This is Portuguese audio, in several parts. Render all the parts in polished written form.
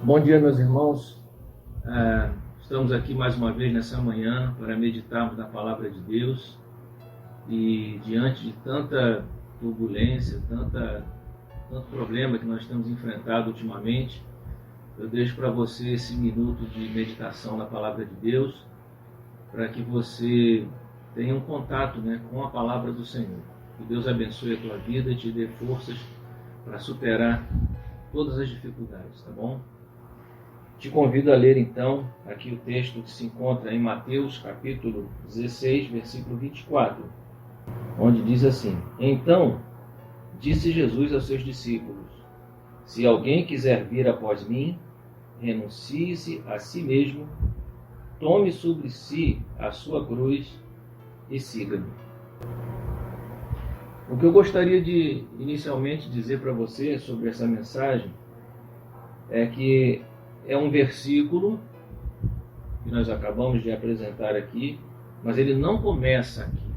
Bom dia, meus irmãos. Estamos aqui mais uma vez nessa manhã para meditarmos na palavra de Deus e diante de tanta turbulência, tanto problema que nós temos enfrentado ultimamente, eu deixo para você esse minuto de meditação na palavra de Deus para que você tenha um contato, com a palavra do Senhor. Que Deus abençoe a tua vida e te dê forças para superar todas as dificuldades, tá bom? Te convido a ler então aqui o texto que se encontra em Mateus capítulo 16, versículo 24, onde diz assim: Então disse Jesus aos seus discípulos: Se alguém quiser vir após mim, renuncie-se a si mesmo, tome sobre si a sua cruz e siga-me. O que eu gostaria de inicialmente dizer para você sobre essa mensagem é que é um versículo que nós acabamos de apresentar aqui, mas ele não começa aqui.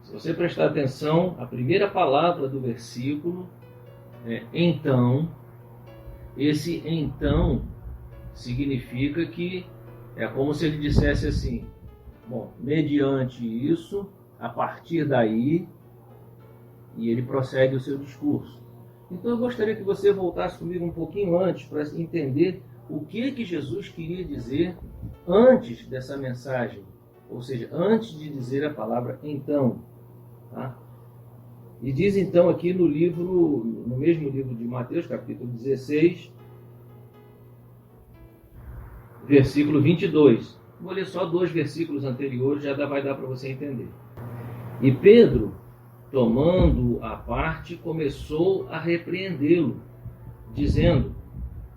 Se você prestar atenção, a primeira palavra do versículo é então. Esse então significa que é como se ele dissesse assim: bom, mediante isso, a partir daí, e ele prossegue o seu discurso. Então eu gostaria que você voltasse comigo um pouquinho antes para entender o que Jesus queria dizer antes dessa mensagem, ou seja, antes de dizer a palavra então. Tá? E diz então aqui no mesmo livro de Mateus, capítulo 16, versículo 22. Vou ler só 2 versículos anteriores, já vai dar para você entender. E Pedro, tomando-o à parte, começou a repreendê-lo, dizendo: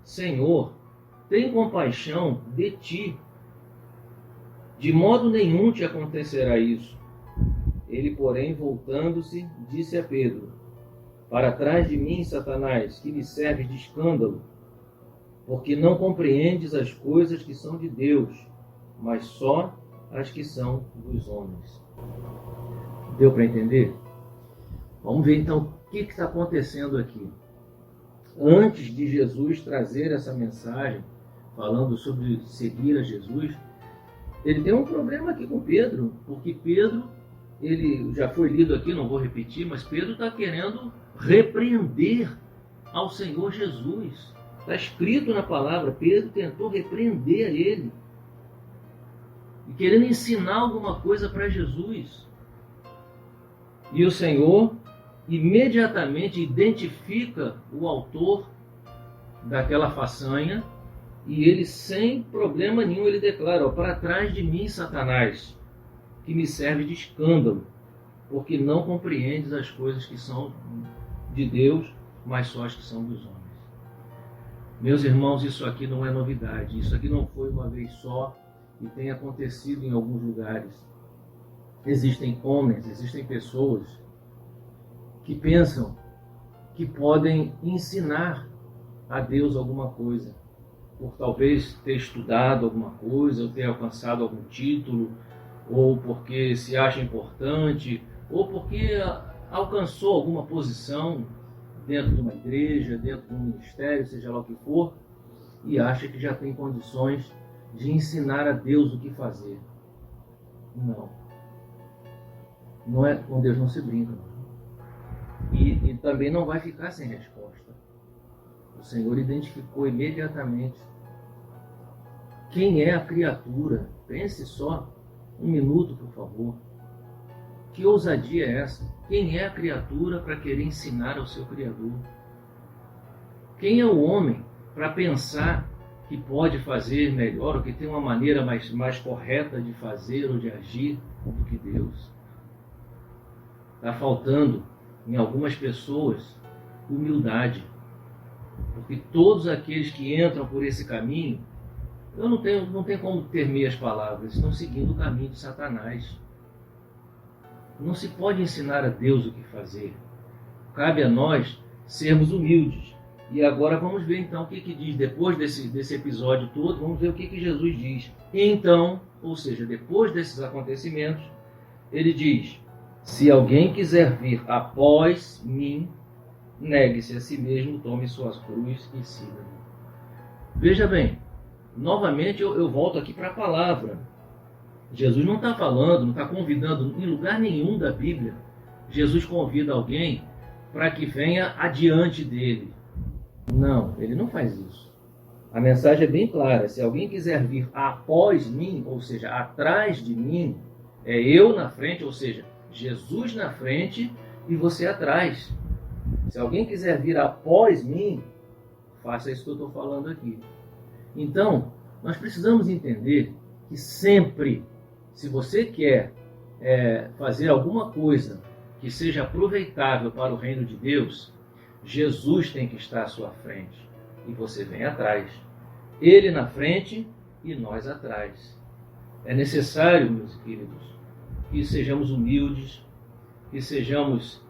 Senhor, tem compaixão de ti. De modo nenhum te acontecerá isso. Ele, porém, voltando-se, disse a Pedro: Para trás de mim, Satanás, que me serves de escândalo, porque não compreendes as coisas que são de Deus, mas só as que são dos homens. Deu para entender? Vamos ver então o que está acontecendo aqui. Antes de Jesus trazer essa mensagem, falando sobre seguir a Jesus, ele tem um problema aqui com Pedro, porque Pedro, ele já foi lido aqui, não vou repetir, mas Pedro está querendo repreender ao Senhor Jesus. Está escrito na palavra, Pedro tentou repreender a ele, e querendo ensinar alguma coisa para Jesus. E o Senhor imediatamente identifica o autor daquela façanha e ele, sem problema nenhum, ele declara: para trás de mim, Satanás, que me serve de escândalo, porque não compreendes as coisas que são de Deus, mas só as que são dos homens. Meus irmãos, isso aqui não é novidade, isso aqui não foi uma vez só e tem acontecido em alguns lugares. Existem homens, existem pessoas que pensam que podem ensinar a Deus alguma coisa, por talvez ter estudado alguma coisa, ou ter alcançado algum título, ou porque se acha importante, ou porque alcançou alguma posição dentro de uma igreja, dentro de um ministério, seja lá o que for, e acha que já tem condições de ensinar a Deus o que fazer. Não é, com Deus não se brinca. E também não vai ficar sem resposta. O Senhor identificou imediatamente quem é a criatura. Pense só um minuto, por favor. Que ousadia é essa? Quem é a criatura para querer ensinar ao seu Criador? Quem é o homem para pensar que pode fazer melhor, ou que tem uma maneira mais correta de fazer ou de agir do que Deus? Está faltando em algumas pessoas humildade, porque todos aqueles que entram por esse caminho, eu não tenho como ter meias palavras, estão seguindo o caminho de Satanás. Não se pode ensinar a Deus o que fazer. Cabe a nós sermos humildes. E agora vamos ver então o que diz, depois desse episódio todo, vamos ver o que Jesus diz. Então, ou seja, depois desses acontecimentos, ele diz: Se alguém quiser vir após mim, negue-se a si mesmo, tome sua cruz e siga-me. Veja bem, novamente eu volto aqui para a palavra. Jesus não está falando, não está convidando em lugar nenhum da Bíblia. Jesus convida alguém para que venha adiante dele. Não, ele não faz isso. A mensagem é bem clara. Se alguém quiser vir após mim, ou seja, atrás de mim, é eu na frente, ou seja, Jesus na frente e você atrás. Se alguém quiser vir após mim, faça isso que eu estou falando aqui. Então, nós precisamos entender que sempre, se você quer fazer alguma coisa que seja aproveitável para o reino de Deus, Jesus tem que estar à sua frente e você vem atrás. Ele na frente e nós atrás. É necessário, meus queridos, que sejamos humildes, que sejamos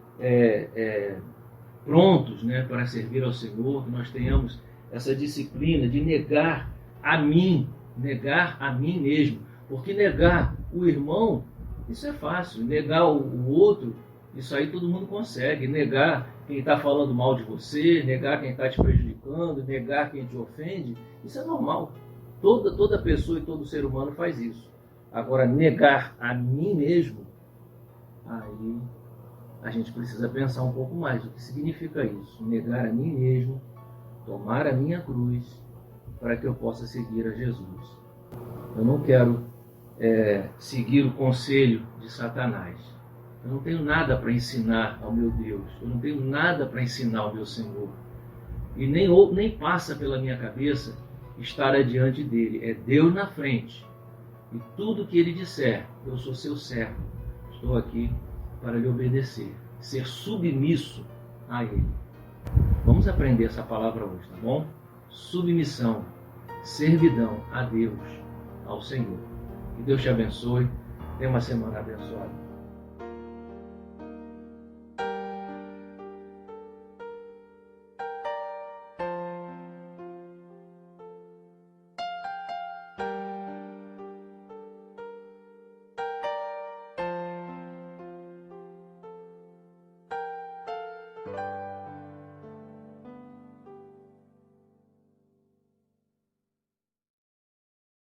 prontos, para servir ao Senhor, que nós tenhamos essa disciplina de negar a mim mesmo. Porque negar o irmão, isso é fácil. Negar o outro, isso aí todo mundo consegue. Negar quem está falando mal de você, negar quem está te prejudicando, negar quem te ofende, isso é normal. Toda pessoa e todo ser humano faz isso. Agora, negar a mim mesmo, aí a gente precisa pensar um pouco mais. O que significa isso? Negar a mim mesmo, tomar a minha cruz, para que eu possa seguir a Jesus. Eu não quero seguir o conselho de Satanás. Eu não tenho nada para ensinar ao meu Deus. Eu não tenho nada para ensinar ao meu Senhor. E nem passa pela minha cabeça estar adiante dele. É Deus na frente. E tudo que ele disser, eu sou seu servo. Estou aqui para lhe obedecer. Ser submisso a ele. Vamos aprender essa palavra hoje, tá bom? Submissão, servidão a Deus, ao Senhor. Que Deus te abençoe. Tenha uma semana abençoada.